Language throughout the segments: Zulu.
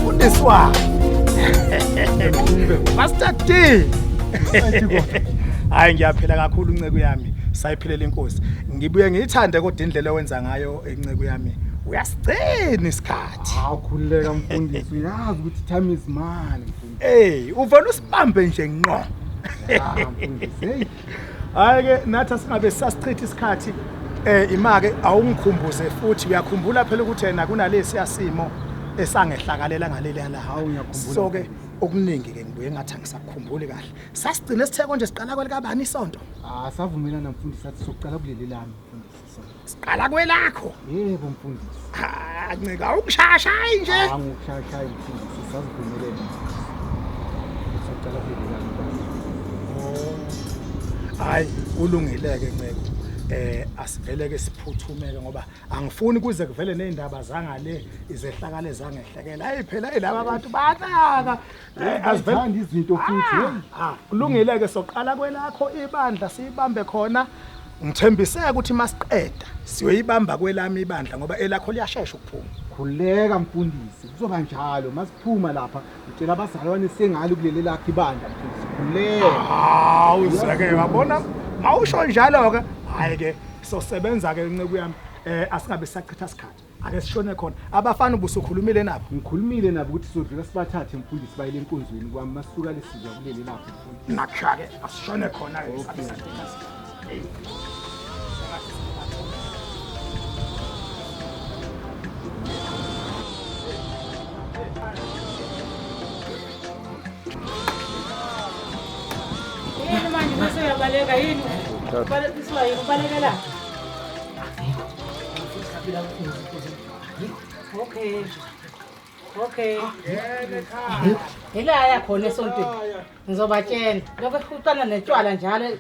umfundisi wami. Master D. Hayi ngiyaphila kakhulu inceke yami. Sayiphilela inkosi. Ngibuye ngiyithande kodwa indlela owenza ngayo inceke yami. Uyasigcina isikhathi. Khuleka mfundisi, uyazi ukuthi time is money mfundisi. Uvela usibambe nje ngqo. Mfundisi. Hayi ke nathi singabe sasichitha isikhathi imake awungikhumbuze futhi uyakhumbula phela ukuthi yena kunalesi yasimo esangehlakalela ngaleli yala. So ke okuningi ke ngibuye ngathi angisakukhumbuli kahle. Sasigcina sithe konje siqala kwelikabani isonto. Savumelana mfundisi sathi sokuqala kuleli lami mfundisi. Siqala kwelakho. Yebo mfundisi. Ncika ukushasha nje. Ngikushasha mfundisi sazivumelene. Sokuqala kuleli lami. Hayi ulungileke nceko. Asivele ke siphuthumeke ngoba angifuni kuze kuvele nezindaba zangale izehlakalo zangehlekela. Hayi phela laba abantu bathaka. Asivele izinto futhi. Kulungile ke soqala kwelakho ibandla siyibambe khona. Ngithembiseke ukuthi masiqeda siyoyibamba kwelami ibandla ngoba elakho liyashesha ukuphuma. Khuleka mfundisi, kuzoba njalo masiphuma lapha. Ngicela abazalwane sengalo kuleli lakhe ibandla mfundisi. Khuleka. Uzeke wabona mawusho njalo ke. Hayi ke sosebenza ke inceke yami asingabe sisachitha isikhathi ake sishone khona abafana ubusukhulumile nabo ngikhulumile nabo ukuthi sizodlula sibathathe mfundisi bayile enkonzweni kwami masuka lesizwe kuleli lapho mfundisi nakusha ke asishone khona ke sisachitha isikhathi. Yini manje bese uyabaleka yini? Balekiswa yini ubalekela? Okay. Ila yakhona esontweni. Ngizobatshela. Lokho fuqana netshwala njalo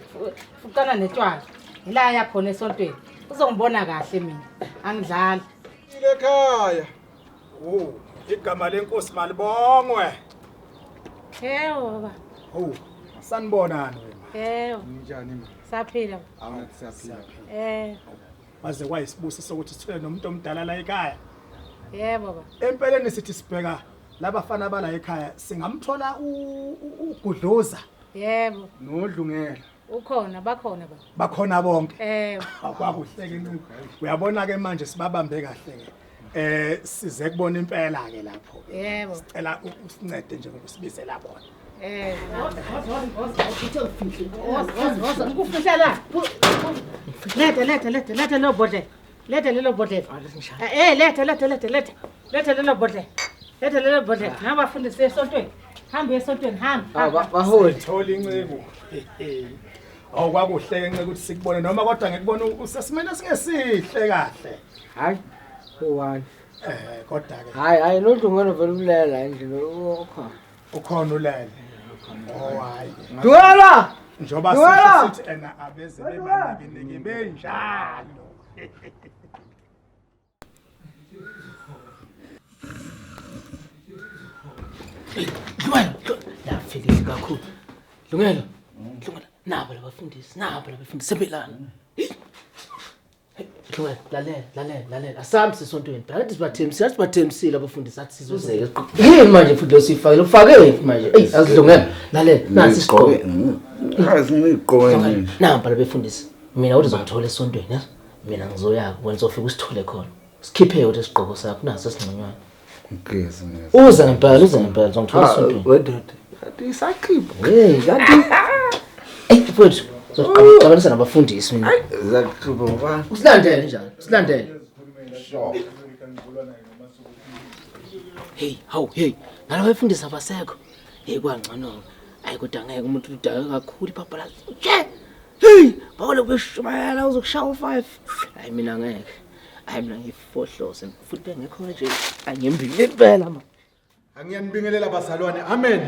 fuqana netshwala. Ila yakhona esontweni. Uzongibona kahle mina. Angidlali. Ekhaya. Igama lenkosi malibongwe. Baba. Sanibonani wena. Njani ma? Saphila. Siyaphila. Maze kwayisibusiso ukuthi sithole nomuntu omdala la ekhaya. Baba. Empeleni sithi sibheka labafana bala ekhaya singamthola uGudluza. Yebo. Nodlungela. Ukhona bakhona baba. Bakhona bonke. Akwakuhleke inceke. Uyabona ke manje sibabambe kahle ke. Size kubona impela ke lapho. Yebo. Sicela usincede nje ngokusibize labona. Ngikufihla la. Letha lo bodle. Letha lelo bodle. Letha lelo bodle. Letha lelo bodle. Hamba fundise esontweni. Hamba esontweni, hamba. Baholi thola incebo. Awukwakuhleke inceke ukuthi sikubone noma kodwa ngikubona usesimene singesihle kahle. Hayi. Owani. Kodwa ke. Hayi nodlungelo vele ulela endlini ukhona. Ukhona ulele. Hayi. Dwela! Njoba sithi ena abeze bebanike benjalo. Dwela! Yafika kakhulu. Dwela. Nabo labafundisi sebelana. Lalela. Asambe sisontweni. Phakathi sibathemsile abafundisi athi sizozeka esiqhubeni. Yini manje futhi losifakile ufake manje. Asidlungela. Lalela, nasi isiqhubeko. Ngigqoke Namba labafundisi. Mina uthi uzongithola esontweni, yazi? Mina ngizoya wena uzofika usithole khona. Sikhiphe uthi isiqhoko sakho naso singconywana. ngigezi Uze ngempela uzongithola esontweni. wedoda kanti isakhipha Kanti mfowethu Zoqabanisa nabafundisi mina. zakuba ngoba Usilandele njalo. Silandele. Hey. Nalo bafundisa abasekho. Kwangcono. Kodwa ngeke umuntu udaka kakhulu iphaphala. Hey, bawole beshumayela uzokushaya u5. Mina ngeke. Mina ngifohlose futhi bengekho nje. Angiyembile impela ma. Angiyambingelela abazalwane. Amen.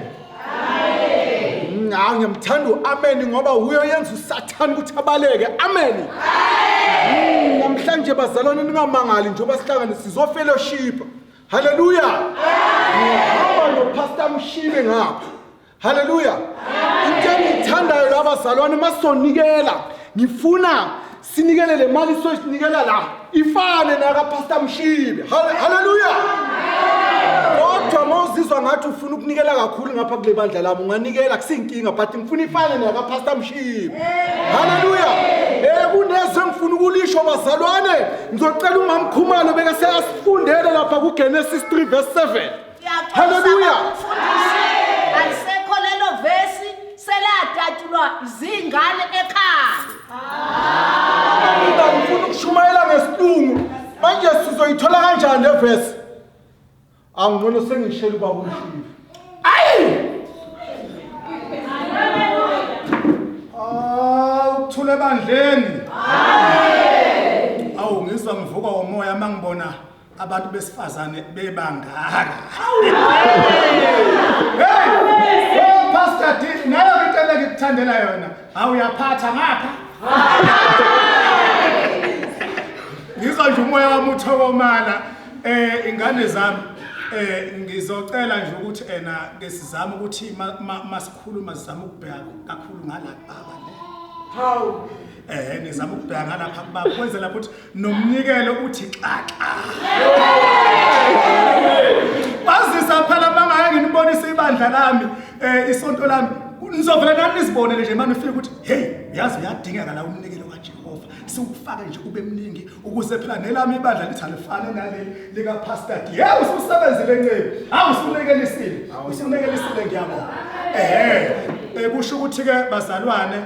Ngiyamthanda amen ngoba uyo yenza uSathane ukuthi abaleke. Amen. Namhlanje bazalwane ningamangali njengoba sihlangane sizo fellowship. Hallelujah. Ngihamba noPastor Mshibe ngapha. Hallelujah. Into engithandayo labazalwane masonikela. Ngifuna sinikele le mali sosinikela la. Ifane naka Pastor Mshibe. Hallelujah. Kodwa ngathi ufuna ukunikela kakhulu ngapha kule bandla lami unganikela kusinkinga but ngifuna ifane naka Pastor Mshibe. Haleluya. Kuneze ngifuna ukulisho bazalwane. Ngizocela uMama Khumalo beke seyasifundele lapha ku Genesis 3 verse 7. Haleluya. Alisekho lelo verse seladatshulwa izingane ekhaya. Ngifuna ukushumayela ngesilungu. Manje sizoyithola kanjani le verse? Angibona sengishela ubaba uMshibe. Uthule bandleni. Awu ngizwa ngivuka umoya mangibona abantu besifazane bebangaka. Hey, Pastor D, nayo into engikuthandela yona. Awuyaphatha ngapha. Ngizwa nje umoya wami uthokomala. Ingane zami ngizocela nje ukuthi ngesizama ukuthi masikhuluma sizama ukubheka kakhulu ngala baba ne. Hawu. Nizama ukubheka ngalapha baba kwenzela ukuthi nomnikelo uthi xaxa. Bazisa phela mangaye nginibonisa ibandla lami isonto lami nizovela nani nizibonele nje manje ufike ukuthi hey yazi uyadingeka la umnikelo kaJehova siwufake nje ube mningi ukuze phela nelami ibandla lithi alifane naleli lika Pastor D. Hey ususebenzile encebe. Hawu usunekelisile. Usunekelisile ngiyabona. Kusho ukuthi ke bazalwane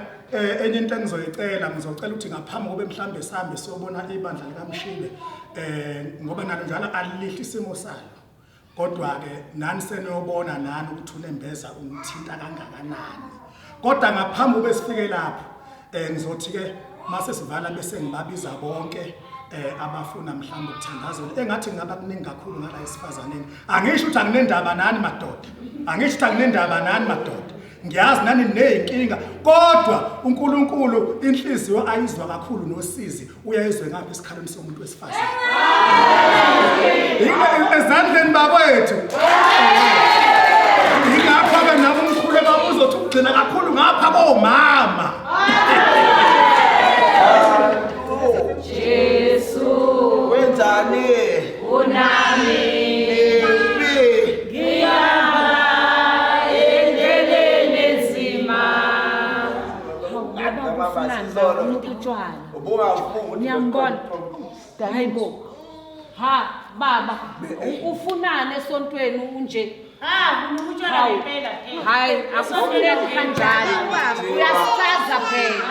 enye into engizoyicela ngizocela ukuthi ngaphambi kobe mhlambe sihambe siyobona ibandla lika Mshibe ngoba nalo njalo alilihle isimo salo. Kodwa ke nani seniyobona nani ukuthi uNembeza ungithinta kangakanani. Kodwa ngaphambi kobe sifike lapho ngizothi ke mase sivala bese ngibabiza bonke abafuna mhlawumbe ukuthandazela engathi ngaba kuningi kakhulu ngala isifazaneni. Angisho ukuthi anginendaba nani madoda. Angisho ukuthi anginendaba nani madoda. Ngiyazi nani nezinkinga kodwa uNkulunkulu inhliziyo ayizwa kakhulu nosizi uyayizwe ngapha esikhaleni somuntu wesifazane. Ezandleni bakwethu. Ingakho ke nabo umkhulu babuzothi ugcina kakhulu ngapha bomama. Jesu wenzani unami Ngiyambona. Hayibo. Ha baba ufunane esontweni unje. Unokutshela ngempela. Hayi akufuneki kanjani. Uyasaza phela.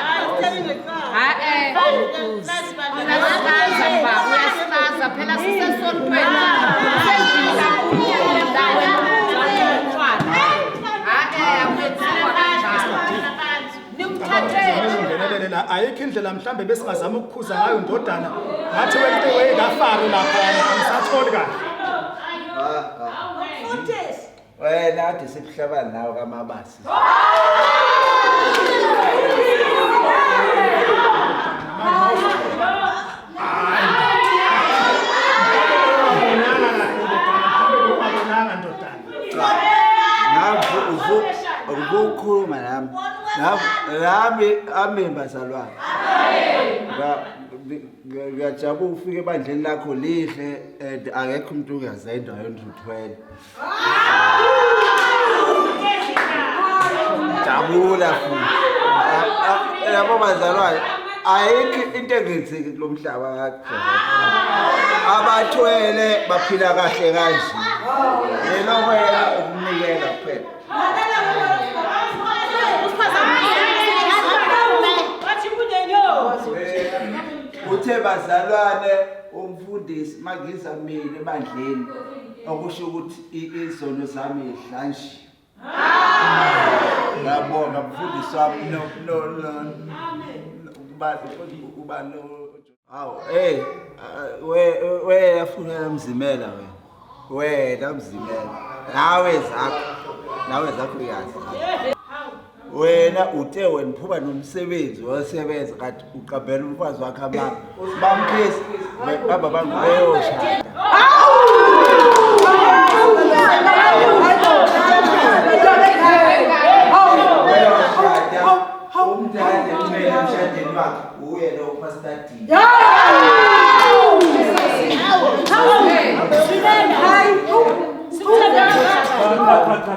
Uyasaza baba uyasaza phela sisesontweni. Sendlela ndawe umntwana. Nimthathele ayikho indlela mhlambe besingazama ukukhuza ngayo indodana ngathi weqiwe ngafaro lapha angisatholi kahle. Mfundisi. wena ade sikuhlabana nawe kaMabasi ukukhuluma nami amemba salwana ngiyajabula ufike ebandleni lakho lihle and akekho umuntu ongazenda yonduthwele jabula futhi yabo bazalwane ayikho into engenzeki kulomhlaba kaJehova abathwele baphila kahle kanje lelo wena ukunikela kuphela uthe bazalwane umfundisi magiza mina ebandleni okusho ukuthi izono zami ihlanjiwe ngabonga mfundisi wami kuba no hawo we yafuna umzimela wena mzimela nawe zakho uyazi wena uthe wena phuma nomsebenzi wosebenza kanti uqabela umfazi wakhe amanga bamkhisi baba bangubeyoshada umdala kumele emshadweni wakhe uye lo Pastor D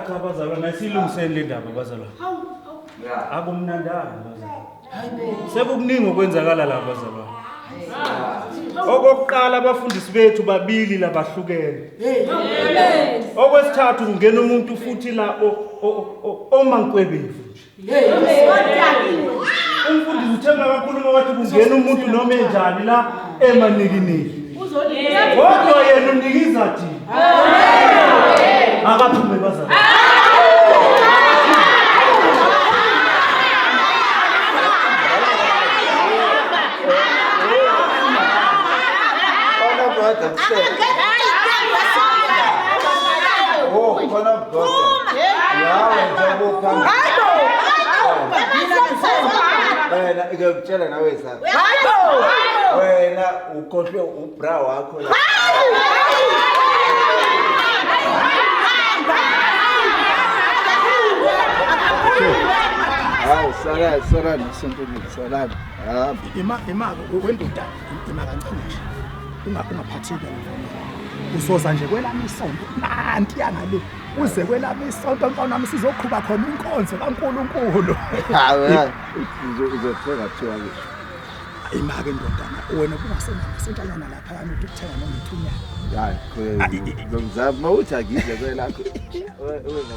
cha bazalwane asilungiseni le ndaba bazalwane. Akumnandanga bazalwane. Sekukuningi okwenzakala la bazalwane. Okokuqala abafundisi bethu babili labahlukene. Okwesithathu kungena umuntu futhi la omankwebevu nje. Umfundisi uthenga kakhulu wathi kungena umuntu noma enjani la emanikiniki. Kodwa yena unikiza thini? Akaphume bazalwane. Wena ngiyakutshela nawe sasa. Wena ukhohlwe ubra wakho la. Hawu sala nesontweni salami. Ima wendoda ima kancane nje. Ungaphatheki. Usoza nje kwelami isonto nanti yangale uze kwelami isonto mfana wami sizoqhubha khona inkonzo kaNkuluNkulu. Hawu uzothenga kuthiwa ke. Imake ndodana wena kungasenama sentanyana lapha yami ukuthenga noma ithunya. Hayi ngizama uthi akidle kwelakho. Wena